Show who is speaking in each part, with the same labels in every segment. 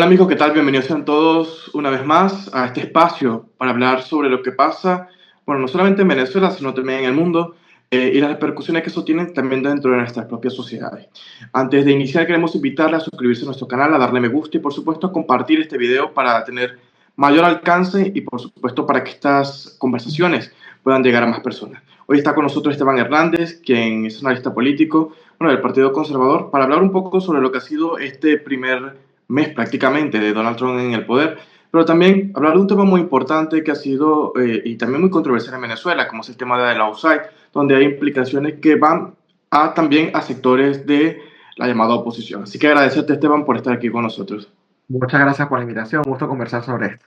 Speaker 1: Hola amigos, ¿qué tal? Bienvenidos sean todos una vez más a este espacio para hablar sobre lo que pasa, bueno, no solamente en Venezuela, sino también en el mundo y las repercusiones que eso tiene también dentro de nuestras propias sociedades. Antes de iniciar, queremos invitarle a suscribirse a nuestro canal, a darle me gusta y por supuesto a compartir este video para tener mayor alcance y por supuesto para que estas conversaciones puedan llegar a más personas. Hoy está con nosotros Esteban Hernández, quien es analista político, bueno, del Partido Conservador, para hablar un poco sobre lo que ha sido este primer mes prácticamente de Donald Trump en el poder, pero también hablar de un tema muy importante que ha sido y también muy controversial en Venezuela, como es el tema de la USAID, donde hay implicaciones que van también a sectores de la llamada oposición. Así que agradecerte, Esteban, por estar aquí con nosotros.
Speaker 2: Muchas gracias por la invitación, un gusto conversar sobre esto.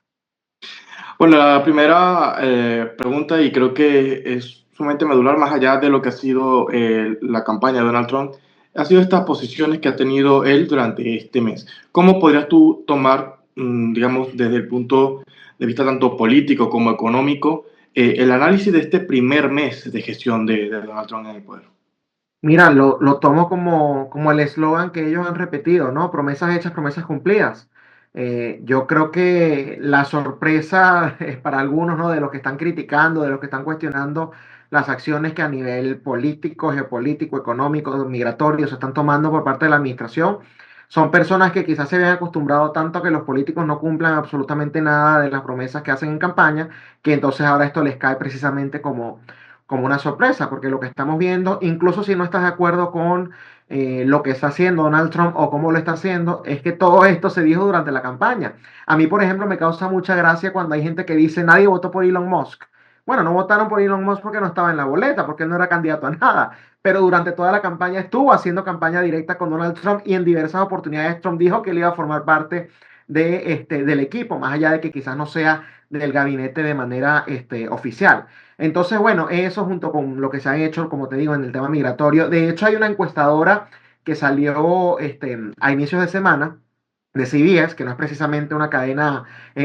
Speaker 1: Bueno, la primera pregunta, y creo que es sumamente medular, más allá de lo que ha sido la campaña de Donald Trump, ha sido estas posiciones que ha tenido él durante este mes. ¿Cómo podrías tú tomar, digamos, desde el punto de vista tanto político como económico, el análisis de este primer mes de gestión de Donald Trump en el poder?
Speaker 2: Mira, lo tomo como el eslogan que ellos han repetido, ¿no? Promesas hechas, promesas cumplidas. Yo creo que la sorpresa es para algunos, ¿no? De los que están criticando, de los que están cuestionando las acciones que a nivel político, geopolítico, económico, migratorio se están tomando por parte de la administración. Son personas que quizás se habían acostumbrado tanto a que los políticos no cumplan absolutamente nada de las promesas que hacen en campaña, que entonces ahora esto les cae precisamente como una sorpresa, porque lo que estamos viendo, incluso si no estás de acuerdo con lo que está haciendo Donald Trump o cómo lo está haciendo, es que todo esto se dijo durante la campaña. A mí, por ejemplo, me causa mucha gracia cuando hay gente que dice, nadie votó por Elon Musk. Bueno, no votaron por Elon Musk porque no estaba en la boleta, porque él no era candidato a nada, pero durante toda la campaña estuvo haciendo campaña directa con Donald Trump y en diversas oportunidades Trump dijo que él iba a formar parte del equipo, más allá de que quizás no sea del gabinete de manera oficial. Entonces, bueno, eso junto con lo que se han hecho, como te digo, en el tema migratorio. De hecho, hay una encuestadora que salió a inicios de semana de CBS, que no es precisamente una cadena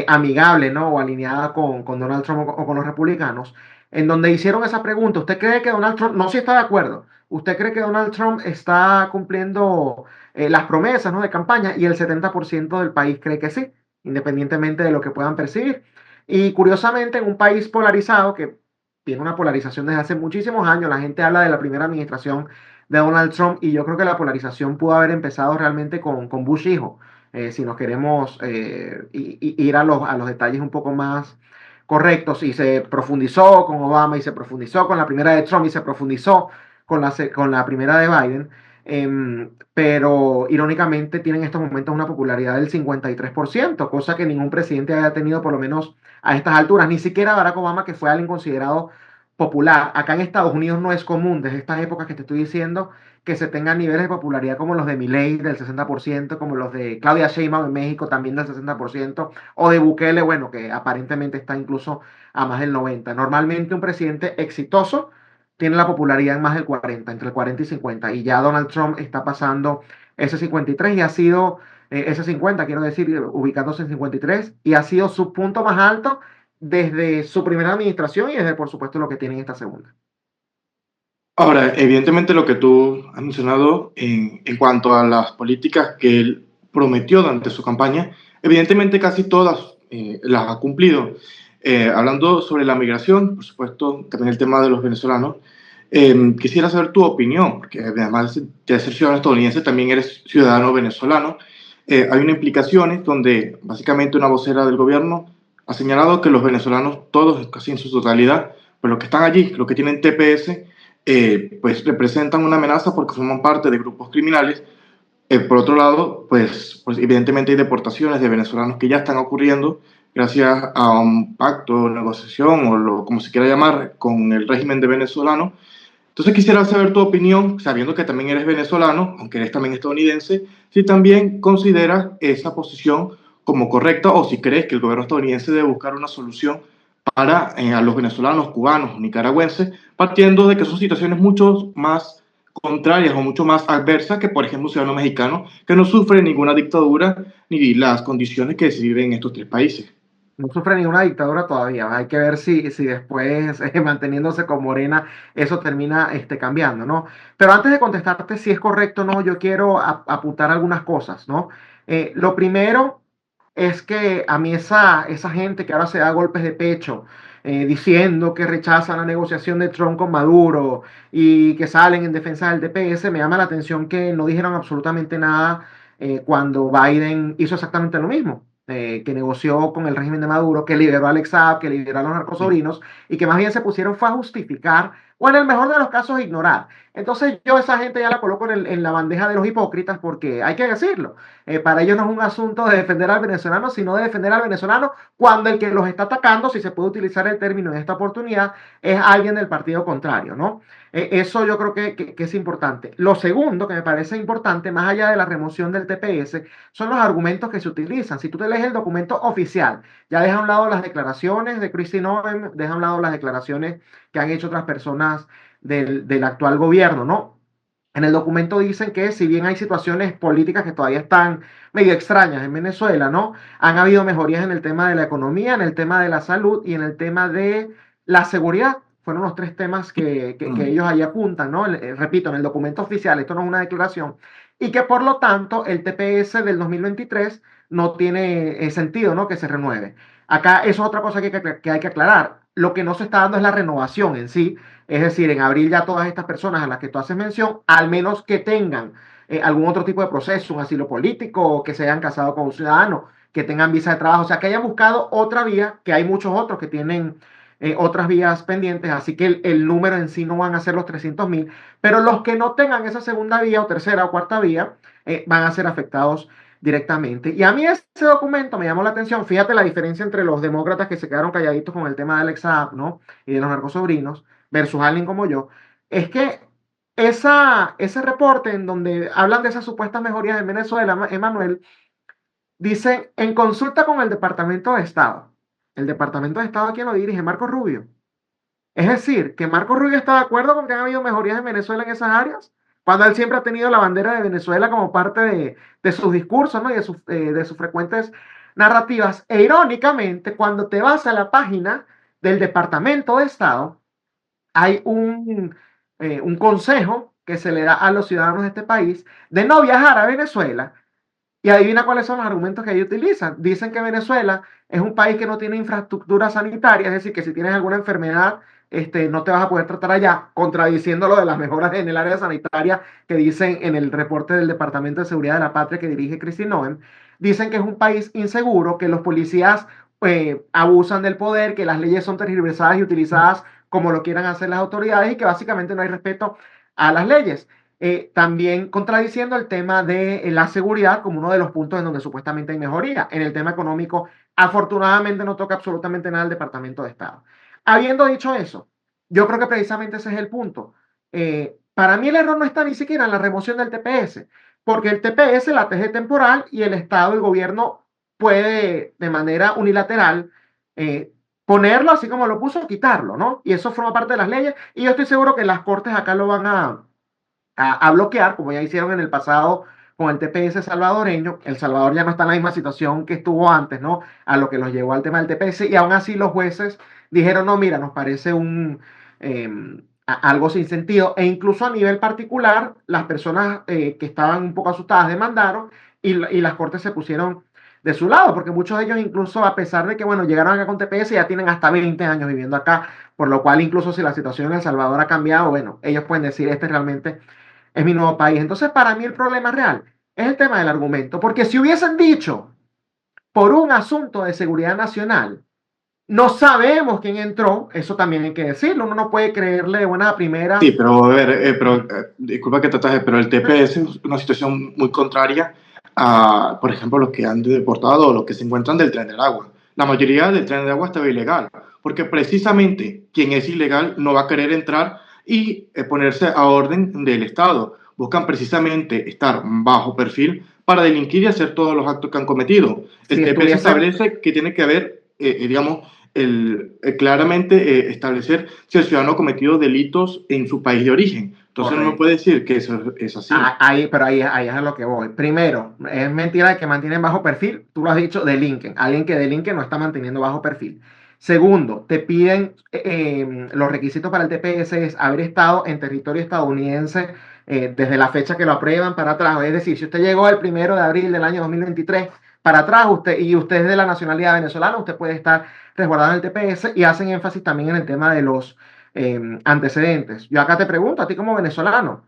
Speaker 2: amigable, ¿no? O alineada con Donald Trump o con los republicanos, en donde hicieron esa pregunta. ¿Usted cree que Donald Trump, no si está de acuerdo, usted cree que Donald Trump está cumpliendo las promesas, ¿no? De campaña? Y el 70% del país cree que sí, independientemente de lo que puedan percibir. Y curiosamente, en un país polarizado que tiene una polarización desde hace muchísimos años. La gente habla de la primera administración de Donald Trump y yo creo que la polarización pudo haber empezado realmente con Bush hijo. Si nos queremos ir a los detalles un poco más correctos, y se profundizó con Obama y se profundizó con la primera de Trump y se profundizó con la primera de Biden. Pero irónicamente tienen en estos momentos una popularidad del 53%, cosa que ningún presidente haya tenido por lo menos a estas alturas, ni siquiera Barack Obama, que fue alguien considerado popular. Acá en Estados Unidos no es común, desde estas épocas que te estoy diciendo, que se tengan niveles de popularidad como los de Milei del 60%, como los de Claudia Sheinbaum en México también del 60%, o de Bukele, bueno, que aparentemente está incluso a más del 90%. Normalmente un presidente exitoso tiene la popularidad en más del 40, entre el 40 y 50, y ya Donald Trump está pasando ese 53 y ha sido ese 50, quiero decir, ubicándose en 53, y ha sido su punto más alto desde su primera administración y desde, por supuesto, lo que tiene en esta segunda.
Speaker 1: Ahora, evidentemente lo que tú has mencionado en cuanto a las políticas que él prometió durante su campaña, evidentemente casi todas las ha cumplido. Hablando sobre la migración, por supuesto, también el tema de los venezolanos, quisiera saber tu opinión, porque además de ser ciudadano estadounidense, también eres ciudadano venezolano. Hay unas implicaciones donde básicamente una vocera del gobierno ha señalado que los venezolanos, todos, casi en su totalidad, pues los que están allí, los que tienen TPS, pues representan una amenaza porque forman parte de grupos criminales. Por otro lado, pues evidentemente hay deportaciones de venezolanos que ya están ocurriendo gracias a un pacto, negociación o como se quiera llamar con el régimen de venezolano. Entonces quisiera saber tu opinión, sabiendo que también eres venezolano, aunque eres también estadounidense, si también consideras esa posición como correcta o si crees que el gobierno estadounidense debe buscar una solución para a los venezolanos, cubanos, nicaragüenses, partiendo de que son situaciones mucho más contrarias o mucho más adversas que, por ejemplo, un ciudadano mexicano que no sufre ninguna dictadura ni las condiciones que se viven en estos tres países.
Speaker 2: No sufre ninguna dictadura todavía. Hay que ver si después, manteniéndose con Morena, eso termina cambiando, ¿no? Pero antes de contestarte si es correcto o no, yo quiero apuntar algunas cosas, ¿no? Lo primero, es que a mí esa gente que ahora se da golpes de pecho, diciendo que rechazan la negociación de Trump con Maduro y que salen en defensa del TPS, me llama la atención que no dijeron absolutamente nada cuando Biden hizo exactamente lo mismo. Que negoció con el régimen de Maduro, que liberó a Alex Saab, que liberó a los
Speaker 1: Sí.
Speaker 2: narcosobrinos, y que más bien se pusieron fue a justificar, o en el mejor de los casos, ignorar. Entonces yo esa gente ya la coloco en la bandeja de los hipócritas, porque hay que decirlo, para ellos no es un asunto de defender al venezolano, sino de defender al venezolano cuando el que los está atacando, si se puede utilizar el término en esta oportunidad, es alguien del partido contrario, ¿no? Eso yo creo que es importante. Lo segundo que me parece importante, más allá de la remoción del TPS, son los argumentos que se utilizan. Si tú te lees el documento oficial, ya deja a un lado las declaraciones de Kristi Noem, deja a un lado las declaraciones que han hecho otras personas del actual gobierno, ¿no? En el documento dicen que si bien hay situaciones políticas que todavía están medio extrañas en Venezuela, ¿no? Han habido mejorías en el tema de la economía, en el tema de la salud y en el tema de la seguridad. Fueron los tres temas que
Speaker 1: Mm.
Speaker 2: ellos ahí apuntan, ¿no? Repito, en el documento oficial, esto no es una declaración, y que por lo tanto el TPS del 2023 no tiene sentido, ¿no? Que se renueve. Acá eso es otra cosa que hay que aclarar. Lo que no se está dando es la renovación en sí, es decir, en abril ya todas estas personas a las que tú haces mención, al menos que tengan algún otro tipo de proceso, un asilo político, o que se hayan casado con un ciudadano, que tengan visa de trabajo, o sea, que hayan buscado otra vía, que hay muchos otros que tienen otras vías pendientes, así que el número en sí no van a ser los 300.000, pero los que no tengan esa segunda vía o tercera o cuarta vía van a ser afectados directamente. Y a mí ese documento me llamó la atención, fíjate la diferencia entre los demócratas que se quedaron calladitos con el tema de Alex Saab, ¿no? Y de los narcosobrinos, versus alguien como yo, es que ese reporte en donde hablan de esas supuestas mejorías en Venezuela, Emanuel, dice en consulta con el Departamento de Estado. El Departamento de Estado, ¿quién lo dirige? Marco Rubio. Es decir, que Marco Rubio está de acuerdo con que han habido mejorías en Venezuela en esas áreas, cuando él siempre ha tenido la bandera de Venezuela como parte de sus discursos, ¿no? Y de sus frecuentes narrativas. E irónicamente, cuando te vas a la página del Departamento de Estado, hay un consejo que se le da a los ciudadanos de este país de no viajar a Venezuela. Y adivina cuáles son los argumentos que ellos utilizan. Dicen que Venezuela es un país que no tiene infraestructura sanitaria, es decir, que si tienes alguna enfermedad, no te vas a poder tratar allá, contradiciendo lo de las mejoras en el área sanitaria que dicen en el reporte del Departamento de Seguridad de la Patria que dirige Kristi Noem. Dicen que es un país inseguro, que los policías abusan del poder, que las leyes son tergiversadas y utilizadas como lo quieran hacer las autoridades y que básicamente no hay respeto a las leyes. También contradiciendo el tema de la seguridad como uno de los puntos en donde supuestamente hay mejoría. En el tema económico, afortunadamente no toca absolutamente nada el Departamento de Estado. Habiendo dicho eso, yo creo que precisamente ese es el punto. Para mí el error no está ni siquiera en la remoción del TPS, porque el TPS la teje temporal y el Estado, el gobierno, puede de manera unilateral eh, ponerlo así como lo puso, quitarlo, ¿no? Y eso forma parte de las leyes y yo estoy seguro que las cortes acá lo van a bloquear, como ya hicieron en el pasado con el TPS salvadoreño. El Salvador ya no está en la misma situación que estuvo antes, ¿no? A lo que los llevó al tema del TPS y aún así los jueces dijeron, no, mira, nos parece eh, algo sin sentido e incluso a nivel particular, las personas que estaban un poco asustadas demandaron y las cortes se pusieron de su lado, porque muchos de ellos incluso a pesar de que, bueno, llegaron acá con TPS, ya tienen hasta 20 años viviendo acá, por lo cual incluso si la situación en El Salvador ha cambiado, bueno, ellos pueden decir, este realmente es mi nuevo país. Entonces, para mí el problema real es el tema del argumento, porque si hubiesen dicho por un asunto de seguridad nacional, no sabemos quién entró, eso también hay que decirlo, uno no puede creerle de buena primera.
Speaker 1: Sí, pero a ver, disculpa que te ataje, pero el TPS es una situación muy contraria a, por ejemplo, los que han deportado o los que se encuentran del tren del agua. La mayoría del tren del agua estaba ilegal, porque precisamente quien es ilegal no va a querer entrar y ponerse a orden del Estado. Buscan precisamente estar bajo perfil para delinquir y hacer todos los actos que han cometido. El
Speaker 2: Si
Speaker 1: TPS
Speaker 2: estuviesen,
Speaker 1: establece que tiene que haber, digamos, claramente establecer si el ciudadano ha cometido delitos en su país de origen. Entonces no me puede
Speaker 2: correcto.
Speaker 1: decir que eso es así.
Speaker 2: Pero ahí es a lo que voy. Primero, es mentira que mantienen bajo perfil. Tú lo has dicho, delinquen. Alguien que delinque no está manteniendo bajo perfil. Segundo, te piden los requisitos para el TPS es haber estado en territorio estadounidense desde la fecha que lo aprueban para atrás. Es decir, si usted llegó el 1 de abril del año 2023, para atrás, usted es de la nacionalidad venezolana, usted puede estar resguardado en el TPS y hacen énfasis también en el tema de los antecedentes. Yo acá te pregunto, a ti como venezolano,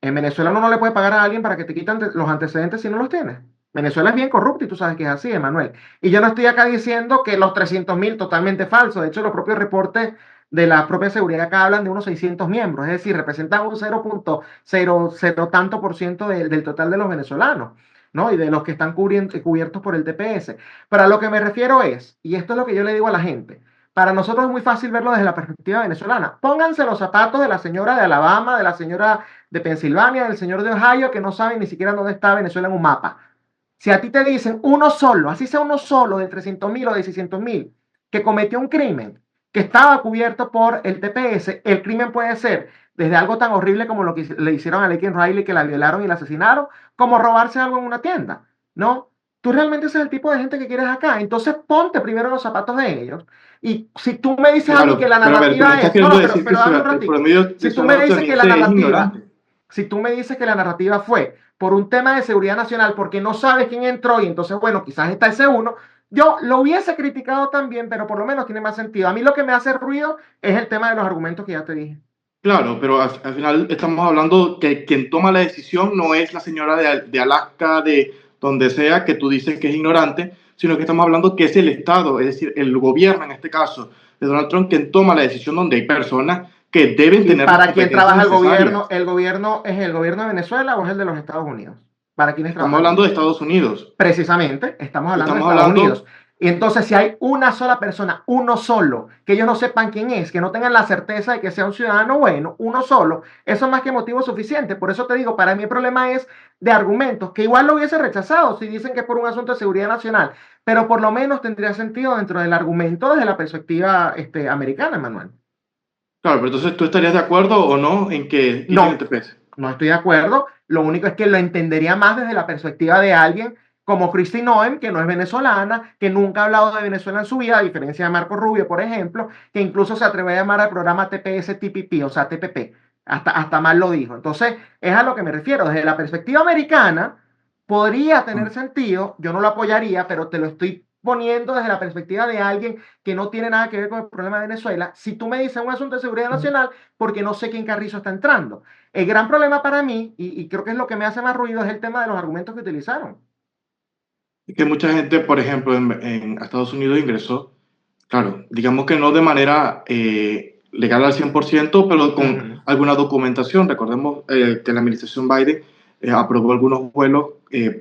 Speaker 2: en Venezuela uno no le puede pagar a alguien para que te quiten los antecedentes si no los tienes. Venezuela es bien corrupta y tú sabes que es así, Emanuel. Y yo no estoy acá diciendo que los 300.000 totalmente falsos. De hecho, los propios reportes de la propia seguridad acá hablan de unos 600 miembros, es decir, representan un 0.00 tanto por ciento del total de los venezolanos, ¿no? Y de los que están cubiertos por el TPS. Pero a lo que me refiero es, y esto es lo que yo le digo a la gente, para nosotros es muy fácil verlo desde la perspectiva venezolana. Pónganse los zapatos de la señora de Alabama, de la señora de Pensilvania, del señor de Ohio, que no saben ni siquiera dónde está Venezuela en un mapa. Si a ti te dicen uno solo, así sea uno solo de 300.000 o de 600.000, que cometió un crimen, que estaba cubierto por el TPS, el crimen puede ser desde algo tan horrible como lo que le hicieron a Laken Riley, que la violaron y la asesinaron, como robarse algo en una tienda, ¿no? Tú realmente ese es el tipo de gente que quieres acá. Entonces ponte primero los zapatos de ellos. Y si tú me dices a mí que
Speaker 1: Claro,
Speaker 2: la
Speaker 1: pero a ver, tú me
Speaker 2: narrativa
Speaker 1: estás
Speaker 2: es, no,
Speaker 1: queriendo
Speaker 2: no,
Speaker 1: decir que
Speaker 2: pero dame un
Speaker 1: el
Speaker 2: ratico.
Speaker 1: promedio de
Speaker 2: Si tú me
Speaker 1: ciudadano
Speaker 2: dices que la
Speaker 1: estadounidense es
Speaker 2: narrativa,
Speaker 1: ignorante.
Speaker 2: si tú me dices que la narrativa fue por un tema de seguridad nacional, porque no sabes quién entró y entonces, bueno, quizás está ese uno, yo lo hubiese criticado también, pero por lo menos tiene más sentido. A mí lo que me hace ruido es el tema de los argumentos que ya te dije.
Speaker 1: Claro, pero al final estamos hablando que quien toma la decisión no es la señora de Alaska, de donde sea, que tú dices que es ignorante, sino que estamos hablando que es el Estado, es decir, el gobierno en este caso de Donald Trump, quien toma la decisión donde hay personas que deben
Speaker 2: ¿Y
Speaker 1: tener las
Speaker 2: para quién
Speaker 1: competencias
Speaker 2: trabaja el gobierno?
Speaker 1: necesarias.
Speaker 2: ¿El gobierno es el gobierno de Venezuela o es el de los Estados Unidos? ¿Para quiénes
Speaker 1: Estamos
Speaker 2: trabaja el
Speaker 1: hablando de
Speaker 2: gobierno?
Speaker 1: Estados Unidos.
Speaker 2: Precisamente, estamos hablando de
Speaker 1: Estamos
Speaker 2: Estados Unidos.
Speaker 1: hablando,
Speaker 2: Y entonces, si hay una sola persona, uno solo, que ellos no sepan quién es, que no tengan la certeza de que sea un ciudadano bueno, uno solo, eso es más que motivo suficiente. Por eso te digo, para mí el problema es de argumentos, que igual lo hubiese rechazado si dicen que es por un asunto de seguridad nacional, pero por lo menos tendría sentido dentro del argumento desde la perspectiva americana, Manuel.
Speaker 1: claro, pero entonces tú estarías de acuerdo o no en que quiten el
Speaker 2: No,
Speaker 1: TPS.
Speaker 2: no estoy de acuerdo. Lo único es que lo entendería más desde la perspectiva de alguien como Kristi Noem, que no es venezolana, que nunca ha hablado de Venezuela en su vida, a diferencia de Marco Rubio, por ejemplo, que incluso se atreve a llamar al programa TPS-TPP, o sea, TPP. Hasta mal lo dijo. Entonces, es a lo que me refiero. Desde la perspectiva americana, podría tener sentido, yo no lo apoyaría, pero te lo estoy poniendo desde la perspectiva de alguien que no tiene nada que ver con el problema de Venezuela. Si tú me dices un asunto de seguridad nacional, porque no sé quién Carrizo está entrando. El gran problema para mí, y creo que es lo que me hace más ruido, es el tema de los argumentos que utilizaron.
Speaker 1: Es que mucha gente, por ejemplo, en Estados Unidos ingresó, claro, digamos que no de manera legal al 100%, pero
Speaker 2: Uh
Speaker 1: con
Speaker 2: -huh.
Speaker 1: alguna documentación. Recordemos que la administración Biden aprobó algunos vuelos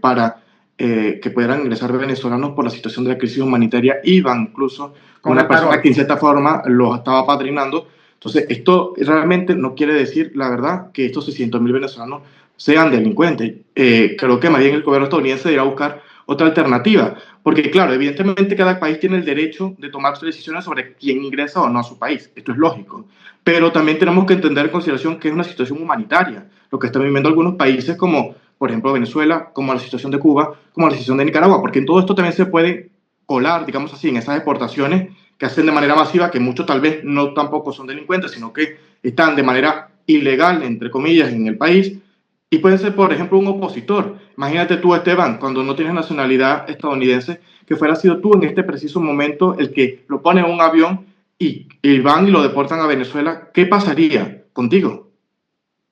Speaker 1: para que pudieran ingresar venezolanos por la situación de la crisis humanitaria. Iban incluso
Speaker 2: Con
Speaker 1: una
Speaker 2: el
Speaker 1: persona
Speaker 2: parol.
Speaker 1: que en cierta forma los estaba padrinando. Entonces, esto realmente no quiere decir, la verdad, que estos 600.000 venezolanos sean delincuentes. Creo que más bien el gobierno estadounidense debería buscar otra alternativa. Porque, claro, evidentemente cada país tiene el derecho de tomar sus decisiones sobre quién ingresa o no a su país. Esto es lógico. Pero también tenemos que entender en consideración que es una situación humanitaria, lo que están viviendo algunos países como, por ejemplo, Venezuela, como la situación de Cuba, como la situación de Nicaragua, porque en todo esto también se puede colar, digamos así, en esas deportaciones que hacen de manera masiva, que muchos tal vez no tampoco son delincuentes, sino que están de manera ilegal, entre comillas, en el país, y pueden ser, por ejemplo, un opositor. Imagínate tú, Esteban, cuando no tienes nacionalidad estadounidense, que fuera sido tú en este preciso momento el que lo pone en un avión y van y lo deportan a Venezuela. ¿Qué pasaría contigo?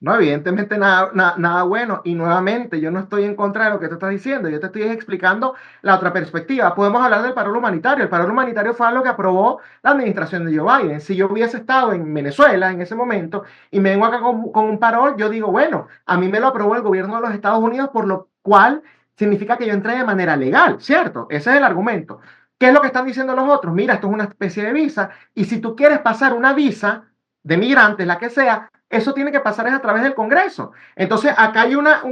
Speaker 2: No, evidentemente nada bueno. Y nuevamente, yo no estoy en contra de lo que tú estás diciendo. Yo te estoy explicando la otra perspectiva. Podemos hablar del paro humanitario. El paro humanitario fue algo que aprobó la administración de Joe Biden. Si yo hubiese estado en Venezuela en ese momento y me vengo acá con un paro, yo digo, bueno, a mí me lo aprobó el gobierno de los Estados Unidos, por lo cual significa que yo entré de manera legal, ¿cierto? Ese es el argumento. ¿Qué es lo que están diciendo los otros? Mira, esto es una especie de visa y si tú quieres pasar una visa de migrantes, la que sea, eso tiene que pasar es a través del Congreso. Entonces, acá hay una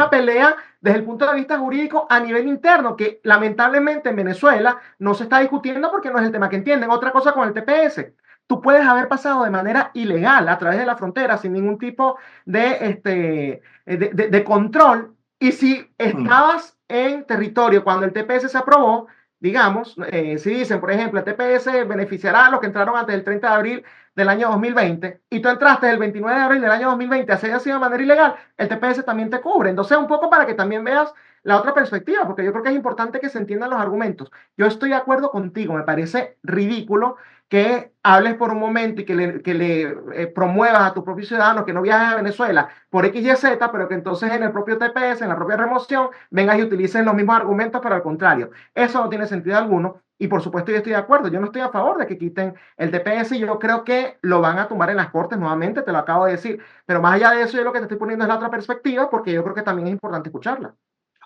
Speaker 2: pelea desde el punto de vista jurídico a nivel interno, que lamentablemente en Venezuela no se está discutiendo porque no es el tema que entienden. Otra cosa con el TPS. Tú puedes haber pasado de manera ilegal a través de la frontera sin ningún tipo de control. Y si estabas en territorio cuando el TPS se aprobó, digamos, si dicen, por ejemplo, el TPS beneficiará a los que entraron antes del 30 de abril del año 2020 y tú entraste el 29 de abril del año 2020, así haya sido de manera ilegal, el TPS también te cubre. Entonces, un poco para que también veas la otra perspectiva, porque yo creo que es importante que se entiendan los argumentos. Yo estoy de acuerdo contigo, me parece ridículo que hables por un momento y que le promuevas a tus propios ciudadanos que no viajes a Venezuela por X y Z, pero que entonces en el propio TPS, en la propia remoción, vengas y utilices los mismos argumentos, pero al contrario. Eso no tiene sentido alguno. Y por supuesto yo estoy de acuerdo, yo no estoy a favor de que quiten el TPS y yo creo que lo van a tumbar en las cortes nuevamente, te lo acabo de decir. Pero más allá de eso, yo lo que te estoy poniendo es la otra perspectiva porque yo creo que también es importante escucharla.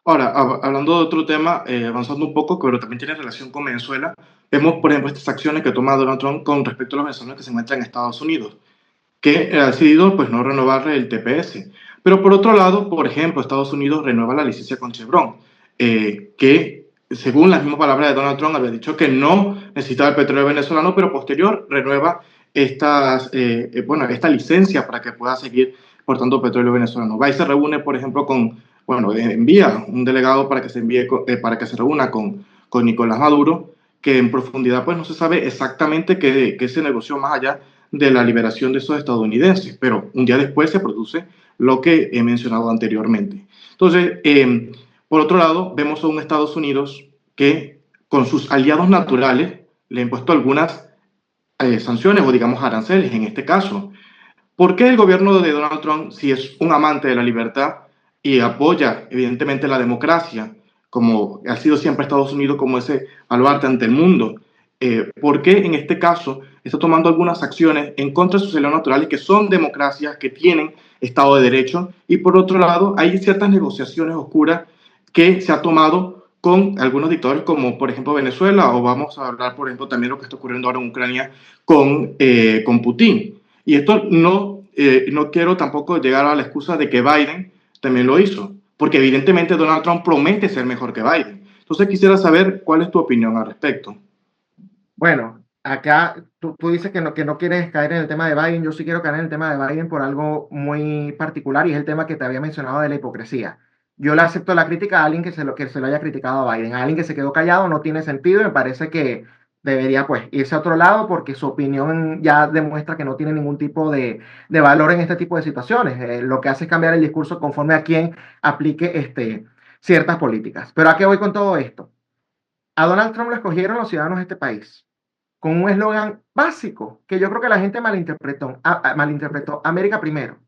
Speaker 1: Ahora, hablando de otro tema, avanzando un poco, pero también tiene relación con Venezuela, vemos, por ejemplo, estas acciones que toma Donald Trump con respecto a los venezolanos que se encuentran en Estados Unidos, que ha decidido pues, no renovar el TPS. Pero por otro lado, por ejemplo, Estados Unidos renueva la licencia con Chevron, que según las mismas palabras de Donald Trump había dicho que no necesitaba el petróleo venezolano, pero posterior renueva bueno, esta licencia para que pueda seguir portando petróleo venezolano. Va y se reúne, por ejemplo, bueno, envía un delegado para que para que se reúna con Nicolás Maduro, que en profundidad pues no se sabe exactamente qué se negoció más allá de la liberación de esos estadounidenses, pero un día después se produce lo que he mencionado anteriormente. Entonces, por otro lado, vemos a un Estados Unidos que con sus aliados naturales le ha impuesto algunas sanciones o digamos aranceles en este caso. ¿Por qué el gobierno de Donald Trump, si es un amante de la libertad y apoya evidentemente la democracia, como ha sido siempre Estados Unidos como ese baluarte ante el mundo, por qué en este caso está tomando algunas acciones en contra de sus aliados naturales que son democracias, que tienen Estado de Derecho, y por otro lado hay ciertas negociaciones oscuras que se ha tomado con algunos dictadores como por ejemplo Venezuela, o vamos a hablar por ejemplo también lo que está ocurriendo ahora en Ucrania con Putin? Y esto no quiero tampoco llegar a la excusa de que Biden también lo hizo, porque evidentemente Donald Trump promete ser mejor que Biden. Entonces quisiera saber cuál es tu opinión al respecto.
Speaker 2: Bueno, acá tú dices que no quieres caer en el tema de Biden, yo sí quiero caer en el tema de Biden por algo muy particular y es el tema que te había mencionado de la hipocresía. Yo le acepto la crítica a alguien que se lo haya criticado a Biden, a alguien que se quedó callado no tiene sentido y me parece que debería pues irse a otro lado porque su opinión ya demuestra que no tiene ningún tipo de valor en este tipo de situaciones. Lo que hace es cambiar el discurso conforme a quien aplique ciertas políticas. Pero ¿a qué voy con todo esto? A Donald Trump lo escogieron los ciudadanos de este país con un eslogan básico que yo creo que la gente malinterpretó. América primero.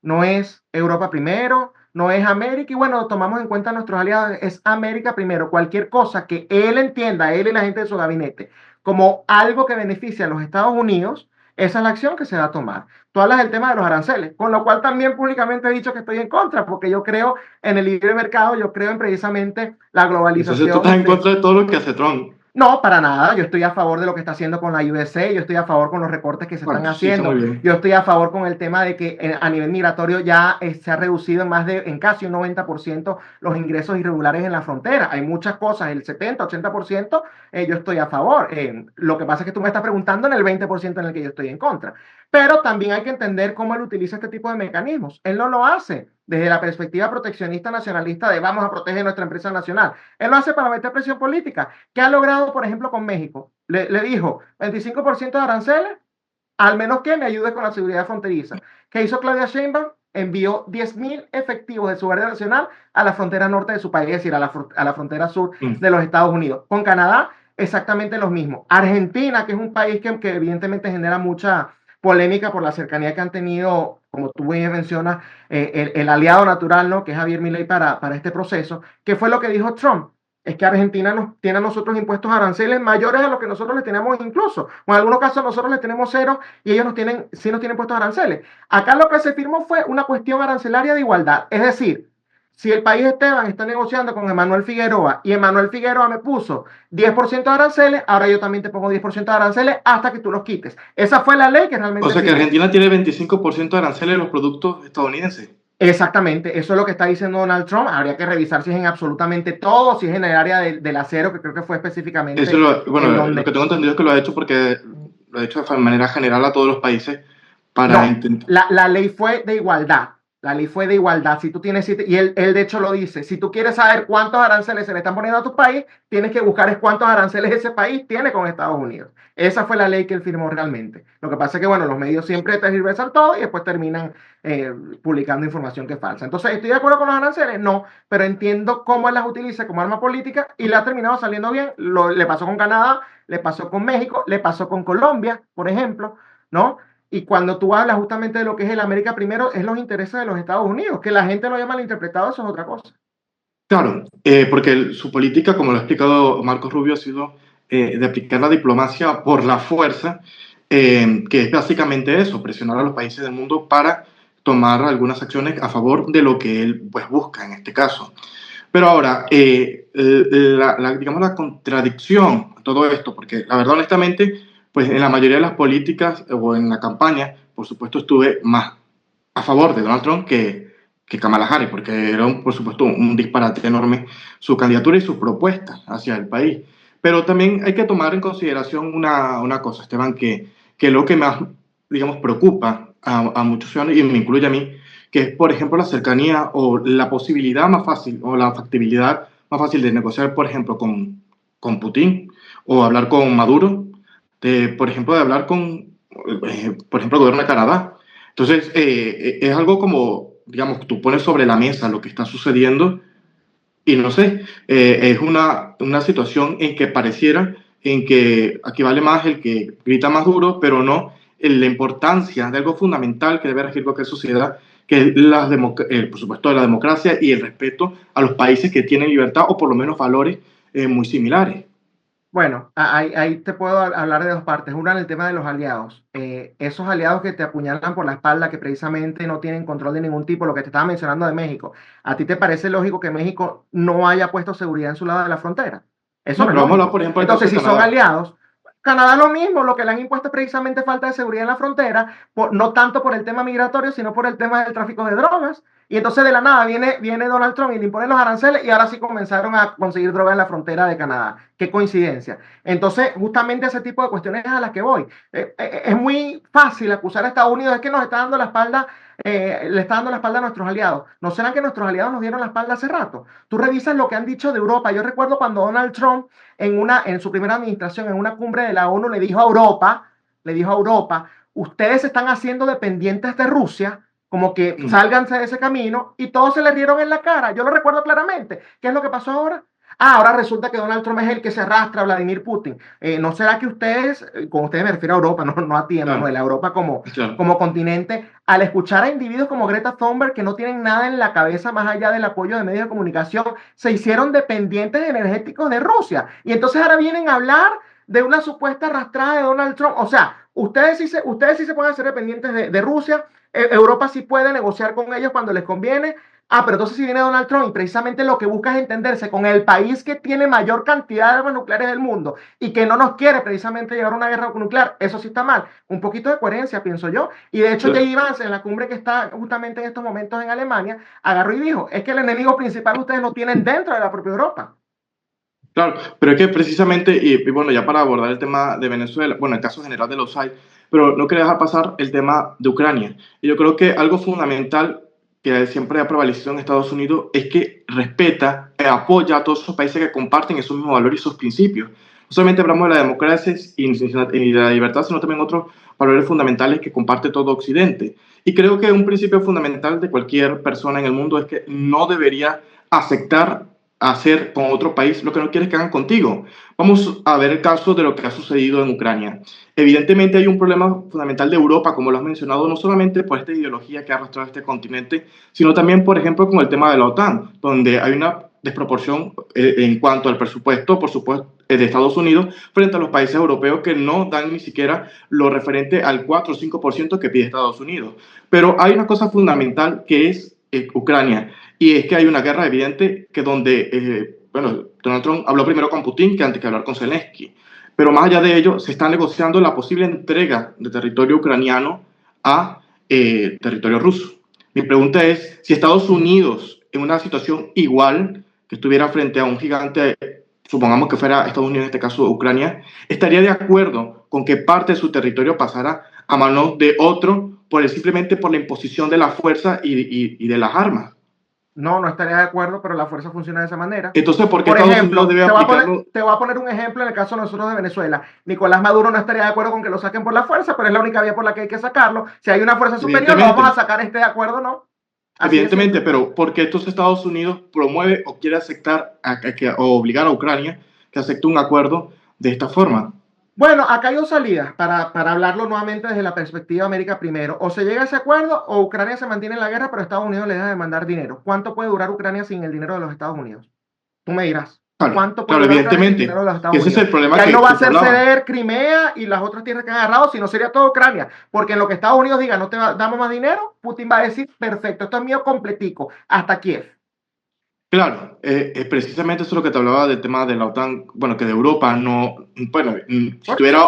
Speaker 2: No es Europa primero, no es América, y bueno, tomamos en cuenta a nuestros aliados, es América primero. Cualquier cosa que él entienda, él y la gente de su gabinete, como algo que beneficia a los Estados Unidos, esa es la acción que se va a tomar. Tú hablas del tema de los aranceles, con lo cual también públicamente he dicho que estoy en contra, porque yo creo en el libre mercado, yo creo en precisamente la
Speaker 1: Entonces tú estás en
Speaker 2: globalización.
Speaker 1: contra de todo lo que hace Trump.
Speaker 2: No, para nada. Yo estoy a favor de lo que está haciendo con la USA, yo estoy a favor con los recortes que se
Speaker 1: Bueno,
Speaker 2: están
Speaker 1: sí, está muy
Speaker 2: haciendo,
Speaker 1: bien.
Speaker 2: yo estoy a favor con el tema de que a nivel migratorio ya se ha reducido en casi un 90% los ingresos irregulares en la frontera. Hay muchas cosas, el 70, 80% yo estoy a favor. Lo que pasa es que tú me estás preguntando en el 20% en el que yo estoy en contra. Pero también hay que entender cómo él utiliza este tipo de mecanismos. Él no lo hace desde la perspectiva proteccionista nacionalista de vamos a proteger nuestra empresa nacional. Él lo hace para meter presión política. ¿Qué ha logrado, por ejemplo, con México? Le dijo 25% de aranceles, al menos que me ayude con la seguridad fronteriza. ¿Qué hizo Claudia Sheinbaum? Envió 10.000 efectivos de su Guardia Nacional a la frontera norte de su país, es decir, a la frontera sur
Speaker 1: Mm.
Speaker 2: de los Estados Unidos. Con Canadá, exactamente lo mismo. Argentina, que es un país que evidentemente genera mucha polémica por la cercanía que han tenido, como tú bien mencionas, el aliado natural, ¿no? Que es Javier Milei para este proceso. ¿Qué fue lo que dijo Trump? Es que Argentina nos tiene a nosotros impuestos aranceles mayores a los que nosotros les tenemos incluso. O en algunos casos nosotros les tenemos cero y ellos sí nos tienen puestos aranceles. Acá lo que se firmó fue una cuestión arancelaria de igualdad. Es decir, si el país Esteban está negociando con Emanuel Figueroa y Emanuel Figueroa me puso 10% de aranceles, ahora yo también te pongo 10% de aranceles hasta que tú los quites. Esa fue la ley que
Speaker 1: O
Speaker 2: realmente
Speaker 1: sea que
Speaker 2: firmó.
Speaker 1: Argentina tiene 25% de aranceles en los productos estadounidenses.
Speaker 2: Exactamente, eso es lo que está diciendo Donald Trump. Habría que revisar si es en absolutamente todo, si es en el área del acero, que creo que fue específicamente
Speaker 1: Bueno,
Speaker 2: en
Speaker 1: lo que
Speaker 2: donde.
Speaker 1: tengo entendido es que lo ha hecho porque lo ha hecho de manera general a todos los países para
Speaker 2: No,
Speaker 1: intentar.
Speaker 2: la ley fue de igualdad. La ley fue de igualdad. Si tú tienes, y él de hecho lo dice, si tú quieres saber cuántos aranceles se le están poniendo a tu país, tienes que buscar es cuántos aranceles ese país tiene con Estados Unidos. Esa fue la ley que él firmó realmente. Lo que pasa es que, bueno, los medios siempre tergiversan todo y después terminan publicando información que es falsa. Entonces, ¿estoy de acuerdo con los aranceles? No, pero entiendo cómo él las utiliza como arma política y le ha terminado saliendo bien. Le pasó con Canadá, le pasó con México, le pasó con Colombia, por ejemplo, ¿no? Y cuando tú hablas justamente de lo que es el América primero, es los intereses de los Estados Unidos. Que la gente lo haya malinterpretado, eso es otra cosa.
Speaker 1: Claro, porque su política, como lo ha explicado Marcos Rubio, ha sido de aplicar la diplomacia por la fuerza, que es básicamente eso, presionar a los países del mundo para tomar algunas acciones a favor de lo que él pues, busca en este caso. Pero ahora, digamos la contradicción a todo esto, porque la verdad, honestamente, pues en la mayoría de las políticas o en la campaña, por supuesto, estuve más a favor de Donald Trump que Kamala Harris, porque era, por supuesto, un disparate enorme su candidatura y sus propuestas hacia el país. Pero también hay que tomar en consideración una cosa, Esteban, que lo que más, digamos, preocupa a muchos ciudadanos, y me incluye a mí, que es, por ejemplo, la cercanía o la posibilidad más fácil o la factibilidad más fácil de negociar, por ejemplo, con Putin o hablar con Maduro, por ejemplo, de hablar con, por ejemplo, el gobierno de Canadá. Entonces, es algo como, digamos, tú pones sobre la mesa lo que está sucediendo y no sé, es una situación en que pareciera en que aquí vale más el que grita más duro, pero no en la importancia de algo fundamental que debe regir cualquier sociedad, que es por supuesto la democracia y el respeto a los países que tienen libertad o por lo menos valores muy similares.
Speaker 2: Bueno, ahí te puedo hablar de dos partes. Una en el tema de los aliados. Esos aliados que te apuñalan por la espalda, que precisamente no tienen control de ningún tipo, lo que te estaba mencionando de México. ¿A ti te parece lógico que México no haya puesto seguridad en su lado de la frontera? Eso
Speaker 1: No,
Speaker 2: no es
Speaker 1: pero vamos a hablar,
Speaker 2: lógico.
Speaker 1: por ejemplo, del caso
Speaker 2: Entonces,
Speaker 1: de
Speaker 2: si son
Speaker 1: Canadá.
Speaker 2: aliados, Canadá lo mismo, lo que le han impuesto es precisamente falta de seguridad en la frontera, no tanto por el tema migratorio, sino por el tema del tráfico de drogas. Y entonces de la nada viene Donald Trump y le imponen los aranceles y ahora sí comenzaron a conseguir droga en la frontera de Canadá. Qué coincidencia. Entonces, justamente ese tipo de cuestiones a las que voy. Es muy fácil acusar a Estados Unidos, es que nos está dando la espalda, le está dando la espalda a nuestros aliados. ¿No será que nuestros aliados nos dieron la espalda hace rato? Tú revisas lo que han dicho de Europa. Yo recuerdo cuando Donald Trump en su primera administración, en una cumbre de la ONU, le dijo a Europa, ustedes se están haciendo dependientes de Rusia, como que sálganse de ese camino, y todos se le rieron en la cara. Yo lo recuerdo claramente. ¿Qué es lo que pasó ahora? Ahora resulta que Donald Trump es el que se arrastra a Vladimir Putin. ¿No será que ustedes, con ustedes me refiero a Europa, no a ti, Emanuel, a Europa
Speaker 1: Claro.
Speaker 2: como continente, al escuchar a individuos como Greta Thunberg que no tienen nada en la cabeza más allá del apoyo de medios de comunicación, se hicieron dependientes energéticos de Rusia? Y entonces ahora vienen a hablar de una supuesta arrastrada de Donald Trump. O sea, ustedes sí se pueden hacer dependientes de Rusia. Europa sí puede negociar con ellos cuando les conviene. Pero entonces si viene Donald Trump y precisamente lo que busca es entenderse con el país que tiene mayor cantidad de armas nucleares del mundo y que no nos quiere precisamente llevar a una guerra nuclear, eso sí está mal. Un poquito de coherencia, pienso yo. Y de hecho, J.D. Vance, en la cumbre que está justamente en estos momentos en Alemania, agarró y dijo, es que el enemigo principal ustedes lo tienen dentro de la propia Europa.
Speaker 1: Claro, pero es que precisamente, y bueno, ya para abordar el tema de Venezuela, bueno, el caso general de los hay, pero no quería dejar pasar el tema de Ucrania. Y yo creo que algo fundamental que siempre ha prevalecido en Estados Unidos es que respeta e apoya a todos esos países que comparten esos mismos valores y sus principios. No solamente hablamos de la democracia y de la libertad, sino también otros valores fundamentales que comparte todo Occidente. Y creo que un principio fundamental de cualquier persona en el mundo es que no debería aceptar hacer con otro país lo que no quieres que hagan contigo. Vamos a ver el caso de lo que ha sucedido en Ucrania. Evidentemente hay un problema fundamental de Europa, como lo has mencionado, no solamente por esta ideología que ha arrastrado este continente, sino también, por ejemplo, con el tema de la OTAN, donde hay una desproporción en cuanto al presupuesto, por supuesto, de Estados Unidos frente a los países europeos que no dan ni siquiera lo referente al 4 o 5% que pide Estados Unidos. Pero hay una cosa fundamental que es Ucrania. Y es que hay una guerra evidente que donde, bueno, Donald Trump habló primero con Putin que antes que hablar con Zelensky. Pero más allá de ello, se está negociando la posible entrega de territorio ucraniano a territorio ruso. Mi pregunta es si Estados Unidos, en una situación igual, que estuviera frente a un gigante, supongamos que fuera Estados Unidos, en este caso Ucrania, estaría de acuerdo con que parte de su territorio pasara a manos de otro simplemente por la imposición de la fuerza y de las armas.
Speaker 2: No, no estaría de acuerdo, pero la fuerza funciona de esa manera.
Speaker 1: Entonces, ¿por qué
Speaker 2: Por
Speaker 1: Estados Unidos
Speaker 2: ejemplo,
Speaker 1: debe aplicarlo?
Speaker 2: te voy a poner un ejemplo en el caso de nosotros de Venezuela. Nicolás Maduro no estaría de acuerdo con que lo saquen por la fuerza, pero es la única vía por la que hay que sacarlo. Si hay una fuerza superior, lo vamos a
Speaker 1: Evidentemente,
Speaker 2: sacar, ¿esté de acuerdo o no? Así de
Speaker 1: evidentemente,
Speaker 2: simple.
Speaker 1: pero ¿por qué entonces Estados Unidos promueve o quiere aceptar o obligar a Ucrania que acepte un acuerdo de esta forma?
Speaker 2: Bueno, acá hay dos salidas para hablarlo nuevamente desde la perspectiva de América primero. O se llega a ese acuerdo o Ucrania se mantiene en la guerra, pero Estados Unidos le deja de mandar dinero. ¿Cuánto puede durar Ucrania sin el dinero de los Estados Unidos? Tú me dirás.
Speaker 1: Claro,
Speaker 2: ¿Cuánto puede
Speaker 1: claro,
Speaker 2: durar Ucrania sin dinero
Speaker 1: evidentemente.
Speaker 2: de los
Speaker 1: Y
Speaker 2: Estados
Speaker 1: ese es
Speaker 2: Unidos?
Speaker 1: el
Speaker 2: Y
Speaker 1: problema
Speaker 2: ahí no va a
Speaker 1: que te
Speaker 2: hacer
Speaker 1: hablaba.
Speaker 2: ceder Crimea y las otras tierras que han agarrado, sino sería todo Ucrania. Porque en lo que Estados Unidos diga, no te damos más dinero, Putin va a decir, perfecto, esto es mío completico, hasta Kiev.
Speaker 1: Claro, precisamente eso es lo que te hablaba del tema de la OTAN, bueno, que de Europa no, bueno, si
Speaker 2: Por eso.
Speaker 1: tuviera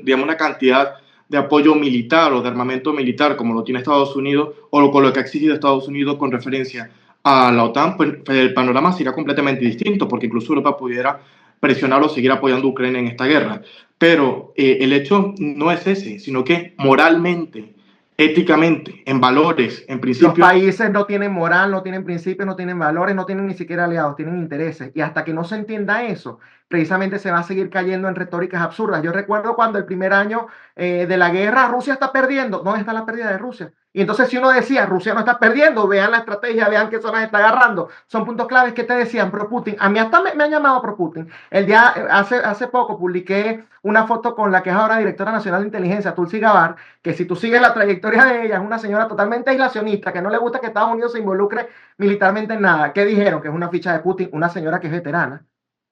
Speaker 1: digamos, una cantidad de apoyo militar o de armamento militar como lo tiene Estados Unidos con lo que ha exigido Estados Unidos con referencia a la OTAN, pues el panorama sería completamente distinto, porque incluso Europa pudiera presionar o seguir apoyando a Ucrania en esta guerra. Pero el hecho no es ese, sino que moralmente, éticamente, en valores, en
Speaker 2: Los
Speaker 1: principios,
Speaker 2: países no tienen moral, no tienen principios, no tienen valores, no tienen ni siquiera aliados, tienen intereses. Y hasta que no se entienda eso, precisamente se va a seguir cayendo en retóricas absurdas. Yo recuerdo cuando el primer año de la guerra, Rusia está perdiendo. ¿Dónde está la pérdida de Rusia? Y entonces si uno decía, Rusia no está perdiendo, vean la estrategia, vean qué zonas está agarrando. Son puntos claves que te decían pro Putin. A mí hasta me han llamado pro Putin. Hace poco publiqué una foto con la que es ahora directora nacional de inteligencia, Tulsi Gabbard, que si tú sigues la trayectoria de ella, es una señora totalmente aislacionista, que no le gusta que Estados Unidos se involucre militarmente en nada. ¿Qué dijeron? Que es una ficha de Putin, una señora que es veterana,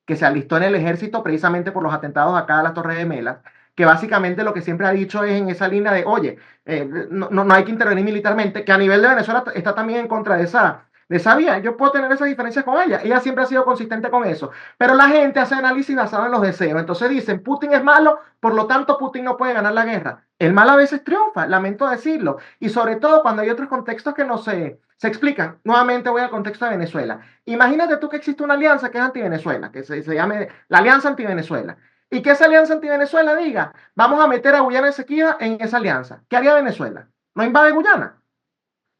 Speaker 2: que se alistó en el ejército precisamente por los atentados acá a las Torres Gemelas, que básicamente lo que siempre ha dicho es en esa línea de, oye, no hay que intervenir militarmente, que a nivel de Venezuela está también en contra de esa vía. Yo puedo tener esas diferencias con ella. Ella siempre ha sido consistente con eso. Pero la gente hace análisis basado en los deseos. Entonces dicen, Putin es malo, por lo tanto Putin no puede ganar la guerra. El mal a veces triunfa, lamento decirlo. Y sobre todo cuando hay otros contextos que no se explican. Nuevamente voy al contexto de Venezuela. Imagínate tú que existe una alianza que es anti-Venezuela, que se llame la Alianza Anti-Venezuela. Y que esa alianza anti-Venezuela diga, vamos a meter a Guyana Esequiba en esa alianza. ¿Qué haría Venezuela? ¿No invade Guyana?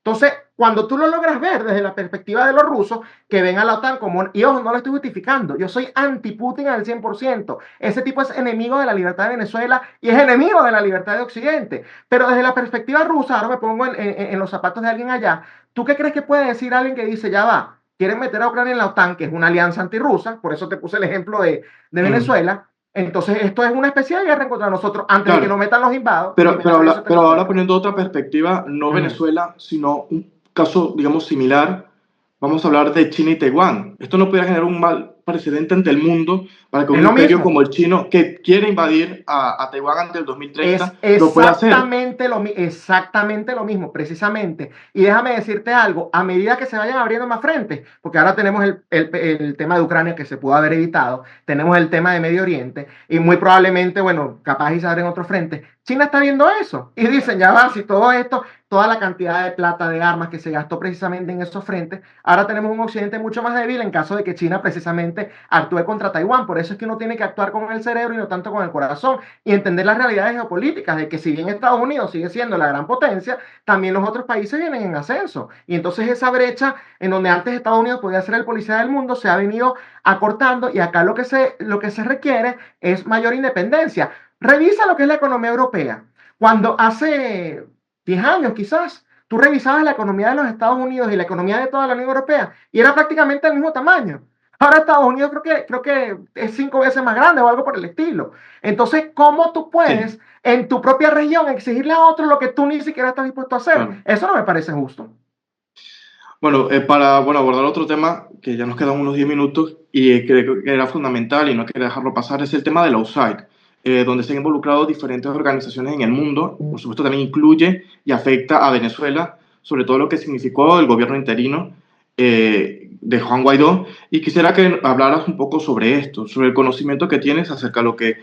Speaker 2: Entonces, cuando tú lo logras ver desde la perspectiva de los rusos, que ven a la OTAN como, y ojo, no lo estoy justificando, yo soy anti-Putin al 100%, ese tipo es enemigo de la libertad de Venezuela y es enemigo de la libertad de Occidente, pero desde la perspectiva rusa, ahora me pongo en los zapatos de alguien allá, ¿tú qué crees que puede decir alguien que dice, ya va, quieren meter a Ucrania en la OTAN, que es una alianza antirrusa, por eso te puse el ejemplo de Venezuela, entonces esto es una especie de guerra contra nosotros, antes de que
Speaker 1: claro.
Speaker 2: nos metan los invados,
Speaker 1: Pero ahora poniendo otra perspectiva, no
Speaker 2: Ujú.
Speaker 1: Venezuela, sino un caso, digamos, similar, vamos a hablar de China y Taiwán. Esto no puede generar un mal precedente ante el mundo para que un
Speaker 2: Es lo
Speaker 1: imperio
Speaker 2: mismo.
Speaker 1: como el chino, que quiere invadir a Taiwán antes del
Speaker 2: Es
Speaker 1: 2030, lo pueda hacer.
Speaker 2: exactamente lo mismo, precisamente. Y déjame decirte algo, a medida que se vayan abriendo más frentes, porque ahora tenemos el tema de Ucrania que se pudo haber evitado, tenemos el tema de Medio Oriente, y muy probablemente, bueno, capaz y se abren otros frentes. China está viendo eso y dicen, ya va, si todo esto, toda la cantidad de plata, de armas que se gastó precisamente en esos frentes, ahora tenemos un occidente mucho más débil en caso de que China precisamente actúe contra Taiwán. Por eso es que uno tiene que actuar con el cerebro y no tanto con el corazón y entender las realidades geopolíticas de que si bien Estados Unidos sigue siendo la gran potencia, también los otros países vienen en ascenso. Y entonces esa brecha en donde antes Estados Unidos podía ser el policía del mundo se ha venido acortando y acá lo que se requiere es mayor independencia. Revisa lo que es la economía europea. Cuando hace 10 años quizás, tú revisabas la economía de los Estados Unidos y la economía de toda la Unión Europea y era prácticamente el mismo tamaño. Ahora Estados Unidos creo que es 5 veces más grande o algo por el estilo. Entonces, ¿cómo tú
Speaker 1: Sí,
Speaker 2: puedes en tu propia región exigirle a otro lo que tú ni siquiera estás dispuesto a hacer?
Speaker 1: claro.
Speaker 2: Eso no me parece justo.
Speaker 1: Bueno, para bueno, abordar otro tema, que ya nos quedan unos 10 minutos y creo que era fundamental y no quería dejarlo pasar, es el tema de la USAID, donde se han involucrado diferentes organizaciones en el mundo. Por supuesto, también incluye y afecta a Venezuela, sobre todo lo que significó el gobierno interino de Juan Guaidó. Y quisiera que hablaras un poco sobre esto, sobre el conocimiento que tienes acerca de lo que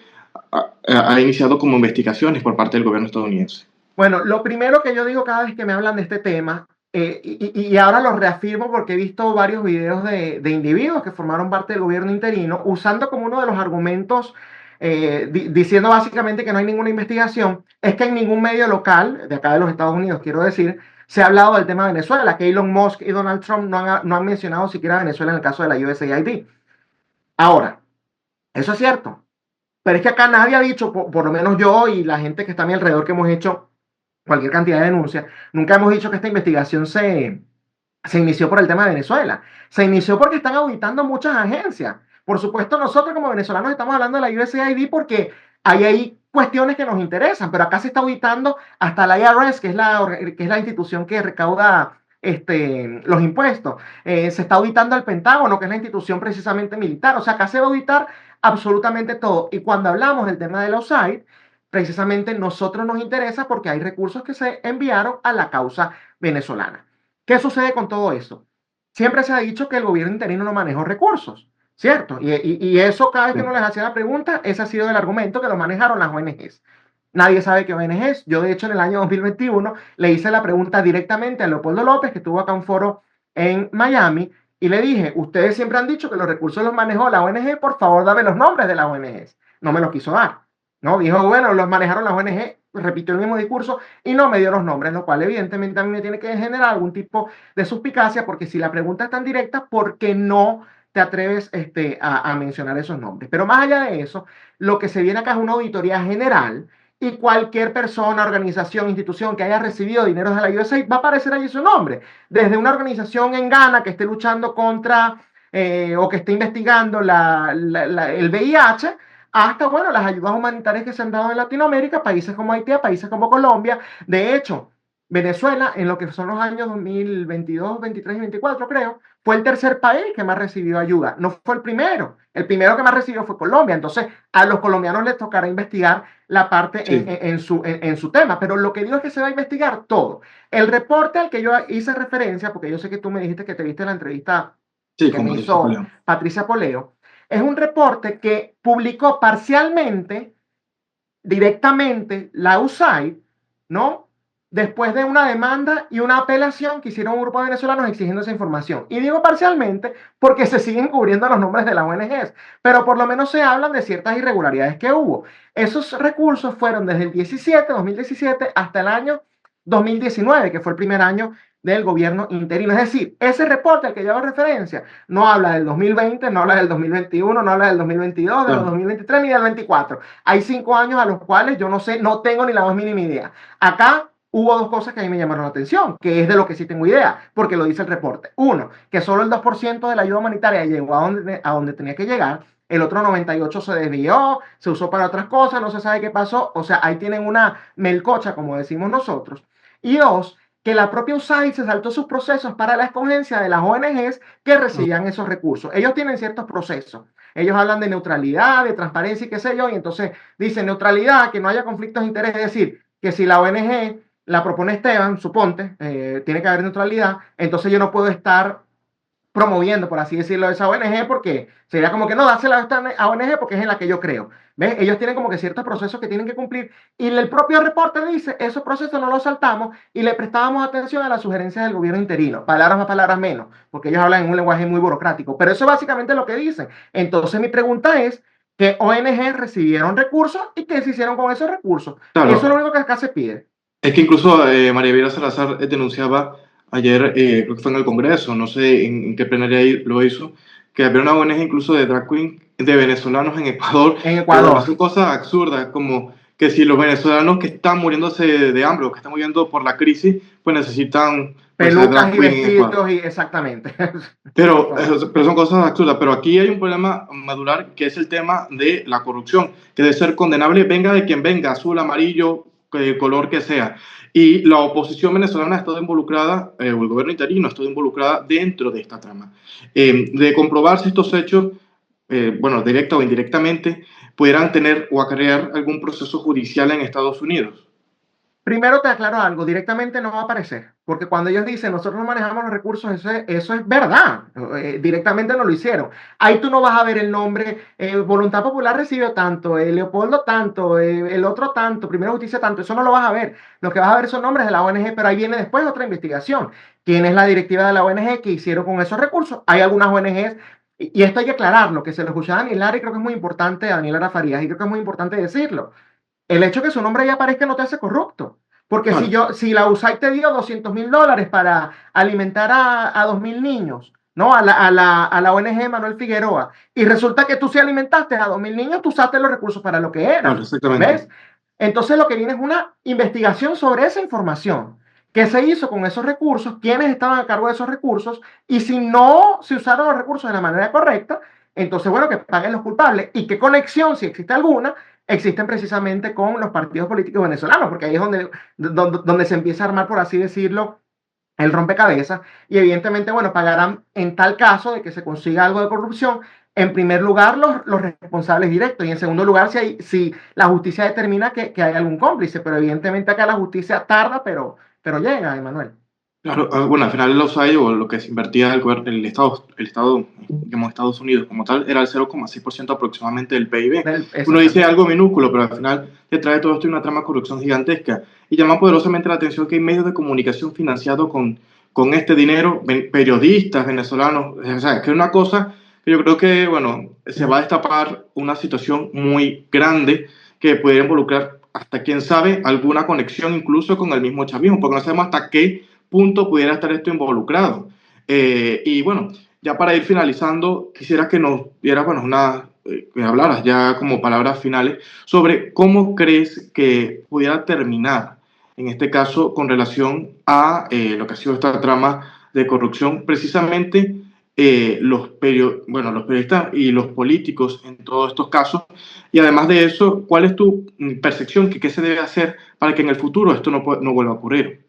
Speaker 1: ha iniciado como investigaciones por parte del gobierno estadounidense.
Speaker 2: Bueno, lo primero que yo digo cada vez que me hablan de este tema, y ahora lo reafirmo porque he visto varios videos de individuos que formaron parte del gobierno interino, usando como uno de los argumentos diciendo básicamente que no hay ninguna investigación, es que en ningún medio local, de acá de los Estados Unidos, quiero decir, se ha hablado del tema de Venezuela, que Elon Musk y Donald Trump no han mencionado siquiera Venezuela en el caso de la USAID. Ahora, eso es cierto, pero es que acá nadie ha dicho, por lo menos yo y la gente que está a mi alrededor que hemos hecho cualquier cantidad de denuncias, nunca hemos dicho que esta investigación se inició por el tema de Venezuela. Se inició porque están auditando muchas agencias. Por supuesto, nosotros como venezolanos estamos hablando de la USAID porque hay cuestiones que nos interesan, pero acá se está auditando hasta la IRS, que es la institución que recauda los impuestos. Se está auditando al Pentágono, que es la institución precisamente militar. O sea, acá se va a auditar absolutamente todo. Y cuando hablamos del tema de la USAID, precisamente nosotros nos interesa porque hay recursos que se enviaron a la causa venezolana. ¿Qué sucede con todo esto? Siempre se ha dicho que el gobierno interino no manejó recursos, ¿cierto? Y eso cada vez que
Speaker 1: Sí.
Speaker 2: uno les hacía la pregunta, ese ha sido el argumento que lo manejaron las ONGs. Nadie sabe qué ONGs. Yo, de hecho, en el año 2021 le hice la pregunta directamente a Leopoldo López, que estuvo acá en un foro en Miami, y le dije, ustedes siempre han dicho que los recursos los manejó la ONG, por favor, dame los nombres de las ONGs. No me los quiso dar. ¿No? Dijo, bueno, los manejaron las ONG, repitió el mismo discurso y no me dio los nombres, lo cual evidentemente a mí me tiene que generar algún tipo de suspicacia, porque si la pregunta es tan directa, ¿por qué no te atreves a mencionar esos nombres? Pero más allá de eso, lo que se viene acá es una auditoría general y cualquier persona, organización, institución que haya recibido dinero de la USAID va a aparecer allí su nombre. Desde una organización en Ghana que esté luchando contra o que esté investigando el VIH, hasta, bueno, las ayudas humanitarias que se han dado en Latinoamérica, países como Haití, países como Colombia. De hecho, Venezuela, en lo que son los años 2022, 23 y 24, creo, fue el tercer país que más recibió ayuda. No fue el primero. El primero que más recibió fue Colombia. Entonces, a los colombianos les tocará investigar la parte
Speaker 1: Sí,
Speaker 2: en su tema. Pero lo que digo es que se va a investigar todo. El reporte al que yo hice referencia, porque yo sé que tú me dijiste que te viste la entrevista
Speaker 1: sí,
Speaker 2: que me
Speaker 1: como dice
Speaker 2: hizo
Speaker 1: Julián.
Speaker 2: Patricia Poleo, es un reporte que publicó parcialmente, directamente, la USAID, ¿no? Después de una demanda y una apelación que hicieron un grupo de venezolanos exigiendo esa información. Y digo parcialmente porque se siguen cubriendo los nombres de las ONGs, pero por lo menos se hablan de ciertas irregularidades que hubo. Esos recursos fueron desde el 2017, hasta el año 2019, que fue el primer año del gobierno interino. Es decir, ese reporte al que yo hago referencia no habla del 2020, no habla del 2021, no habla del 2022, del
Speaker 1: Claro.
Speaker 2: 2023 ni del 24. Hay 5 años a los cuales yo no sé, no tengo ni la más mínima idea. Acá hubo dos cosas que a mí me llamaron la atención, que es de lo que sí tengo idea, porque lo dice el reporte. Uno, que solo el 2% de la ayuda humanitaria llegó a donde tenía que llegar. El otro 98% se desvió, se usó para otras cosas, no se sabe qué pasó. O sea, ahí tienen una melcocha, como decimos nosotros. Y dos, que la propia USAID se saltó sus procesos para la escogencia de las ONGs que recibían esos recursos. Ellos tienen ciertos procesos. Ellos hablan de neutralidad, de transparencia y qué sé yo, y entonces dicen neutralidad, que no haya conflictos de interés, es decir, que si la ONG la propone Esteban, suponte, tiene que haber neutralidad, entonces yo no puedo estar promoviendo, por así decirlo, esa ONG, porque sería como que no, dásela a esta ONG porque es en la que yo creo. ¿Ves? Ellos tienen como que ciertos procesos que tienen que cumplir y el propio reporte dice, esos procesos no los saltamos y le prestábamos atención a las sugerencias del gobierno interino, palabras más, palabras menos, porque ellos hablan en un lenguaje muy burocrático, pero eso es básicamente lo que dicen. Entonces mi pregunta es, ¿qué ONG recibieron recursos y qué se hicieron con esos recursos? Eso es lo
Speaker 1: Claro,
Speaker 2: único que acá se pide.
Speaker 1: es que incluso María Elvira Salazar denunciaba ayer, creo que fue en el Congreso, no sé en qué plenaria lo hizo, que había una ONG incluso de drag queen de venezolanos en Ecuador,
Speaker 2: En
Speaker 1: que bueno,
Speaker 2: Ecuador,
Speaker 1: son cosas absurdas, como que si los venezolanos que están muriéndose de hambre o que están muriendo por la crisis, pues necesitan pues ser
Speaker 2: pelucas
Speaker 1: drag
Speaker 2: y
Speaker 1: queen en Ecuador.
Speaker 2: vestidos y exactamente. Por
Speaker 1: Pero,
Speaker 2: favor.
Speaker 1: pero son cosas absurdas. Pero aquí hay un problema medular que es el tema de la corrupción, que debe ser condenable, venga de quien venga, azul, amarillo, color que sea. Y la oposición venezolana ha estado involucrada, o el gobierno interino ha estado involucrada dentro de esta trama. De comprobarse estos hechos, bueno, directa o indirectamente, pudieran tener o acarrear algún proceso judicial en Estados Unidos.
Speaker 2: Primero te aclaro algo, directamente no va a aparecer, porque cuando ellos dicen nosotros no manejamos los recursos, eso es verdad, directamente no lo hicieron. Ahí tú no vas a ver el nombre, Voluntad Popular recibió tanto, Leopoldo tanto, el otro tanto, Primera Justicia tanto, eso no lo vas a ver. Lo que vas a ver son nombres de la ONG, pero ahí viene después otra investigación. ¿Quién es la directiva de la ONG que hicieron con esos recursos? Hay algunas ONGs Y esto hay que aclararlo, que se lo escuchaba a Daniel Lara y creo que es muy importante, a Daniel Lara Farías, y creo que es muy importante decirlo. El hecho de que su nombre ya aparezca no te hace corrupto. Porque
Speaker 1: Claro,
Speaker 2: si la USAID te dio $200.000 para alimentar a 2.000 niños, ¿no? A la ONG Manuel Figueroa, y resulta que tú sí alimentaste a 2.000 niños, tú usaste los recursos para lo que
Speaker 1: claro,
Speaker 2: eran.
Speaker 1: exactamente.
Speaker 2: ¿Ves? Entonces lo que viene es una investigación sobre esa información. ¿Qué se hizo con esos recursos? ¿Quiénes estaban a cargo de esos recursos? Y si no se usaron los recursos de la manera correcta, entonces, bueno, que paguen los culpables. ¿Y qué conexión, si existe alguna, existen precisamente con los partidos políticos venezolanos? Porque ahí es donde se empieza a armar, por así decirlo, el rompecabezas. Y evidentemente, bueno, pagarán en tal caso de que se consiga algo de corrupción, en primer lugar los responsables directos y en segundo lugar si la justicia determina que hay algún cómplice. Pero evidentemente acá la justicia tarda, pero llega, Emanuel.
Speaker 1: Claro, bueno, al final el USAID o lo que se invertía el Estado, digamos, Estados Unidos como tal, era el 0,6% aproximadamente del PIB. Uno dice
Speaker 2: Exactamente.
Speaker 1: algo minúsculo, pero al final detrás de todo esto hay una trama de corrupción gigantesca. Y llama poderosamente la atención que hay medios de comunicación financiados con este dinero, periodistas venezolanos. O sea, que es una cosa que yo creo que, bueno, se va a destapar una situación muy grande que pudiera involucrar hasta, quién sabe, alguna conexión incluso con el mismo chavismo, porque no sabemos hasta qué punto pudiera estar esto involucrado. Y bueno, ya para ir finalizando, quisiera que nos dieras, bueno, que hablaras ya como palabras finales sobre cómo crees que pudiera terminar, en este caso, con relación a lo que ha sido esta trama de corrupción, precisamente bueno, los periodistas y los políticos en todos estos casos. Y además de eso, ¿cuál es tu percepción? ¿Qué se debe hacer para que en el futuro esto no vuelva a ocurrir?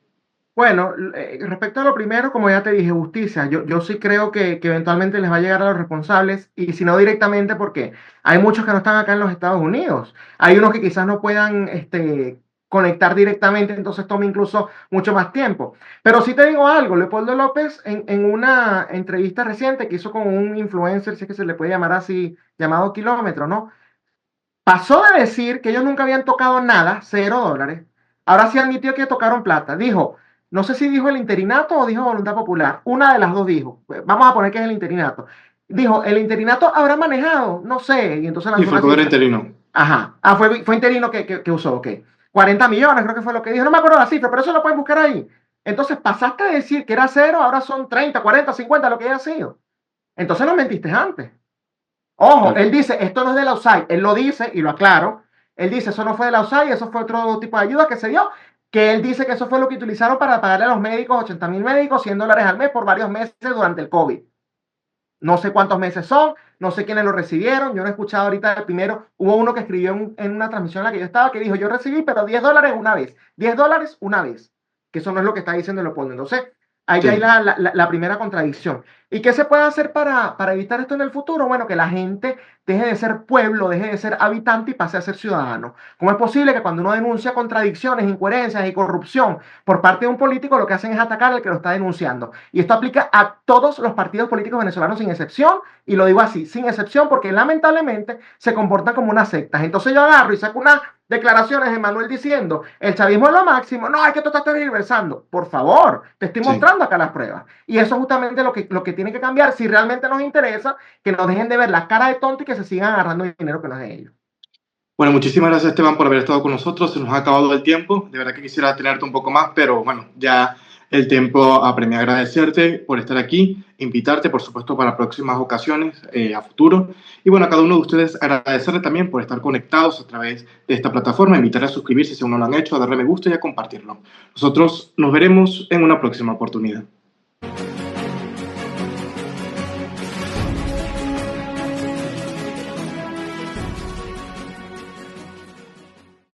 Speaker 2: Bueno, respecto a lo primero, como ya te dije, justicia. Yo sí creo que eventualmente les va a llegar a los responsables y si no directamente porque hay muchos que no están acá en los Estados Unidos. Hay unos que quizás no puedan conectar directamente, entonces toma incluso mucho más tiempo. Pero sí te digo algo, Leopoldo López en una entrevista reciente que hizo con un influencer, si es que se le puede llamar así, llamado Kilómetro, ¿no? Pasó de decir que ellos nunca habían tocado nada, $0, ahora sí admitió que tocaron plata. Dijo, no sé si dijo el interinato o dijo voluntad popular. Una de las dos dijo. Vamos a poner que es el interinato. Dijo, el interinato habrá manejado, no sé. Y entonces
Speaker 1: Sí,
Speaker 2: lanzó
Speaker 1: fue
Speaker 2: una
Speaker 1: con el
Speaker 2: cifra.
Speaker 1: interino.
Speaker 2: Ajá. Ah, fue interino que usó, ok. 40 millones, creo que fue lo que dijo. No me acuerdo la cifra, pero eso lo pueden buscar ahí. Entonces pasaste a decir que era 0, ahora son 30, 40, 50, lo que haya sido. Entonces no mentiste antes. Ojo,
Speaker 1: Claro.
Speaker 2: él dice, esto no es de la USAID, él lo dice y lo aclaro, él dice, eso no fue de la USAID, eso fue otro tipo de ayuda que se dio, que él dice que eso fue lo que utilizaron para pagarle a los médicos, 80.000 médicos, $100 al mes por varios meses durante el COVID. No sé cuántos meses son, no sé quiénes lo recibieron, yo no he escuchado ahorita el primero, hubo uno que escribió en una transmisión en la que yo estaba que dijo, yo recibí, pero $10 una vez, $10 una vez, que eso no es lo que está diciendo Leopoldo. Entonces, ahí ya hay
Speaker 1: Sí.
Speaker 2: la primera contradicción. ¿Y qué se puede hacer para evitar esto en el futuro? Bueno, que la gente deje de ser pueblo, deje de ser habitante y pase a ser ciudadano. ¿Cómo es posible que cuando uno denuncia contradicciones, incoherencias y corrupción por parte de un político, lo que hacen es atacar al que lo está denunciando? Y esto aplica a todos los partidos políticos venezolanos sin excepción, y lo digo así, sin excepción, porque lamentablemente se comportan como unas sectas. Entonces yo agarro y saco unas declaraciones de Manuel diciendo, el chavismo es lo máximo, no, es que tú estás tergiversando. Por favor, te estoy
Speaker 1: Sí.
Speaker 2: mostrando acá las pruebas. Y eso es justamente lo que tiene que cambiar si realmente nos interesa, que nos dejen de ver la cara de tonto y que se sigan agarrando dinero que no es de ellos.
Speaker 1: Bueno, muchísimas gracias Esteban por haber estado con nosotros. Se nos ha acabado el tiempo. De verdad que quisiera tenerte un poco más, pero bueno, ya el tiempo apremia. Agradecerte por estar aquí, invitarte, por supuesto, para próximas ocasiones a futuro. Y bueno, a cada uno de ustedes agradecerle también por estar conectados a través de esta plataforma, invitarle a suscribirse si aún no lo han hecho, a darle me gusta y a compartirlo. Nosotros nos veremos en una próxima oportunidad.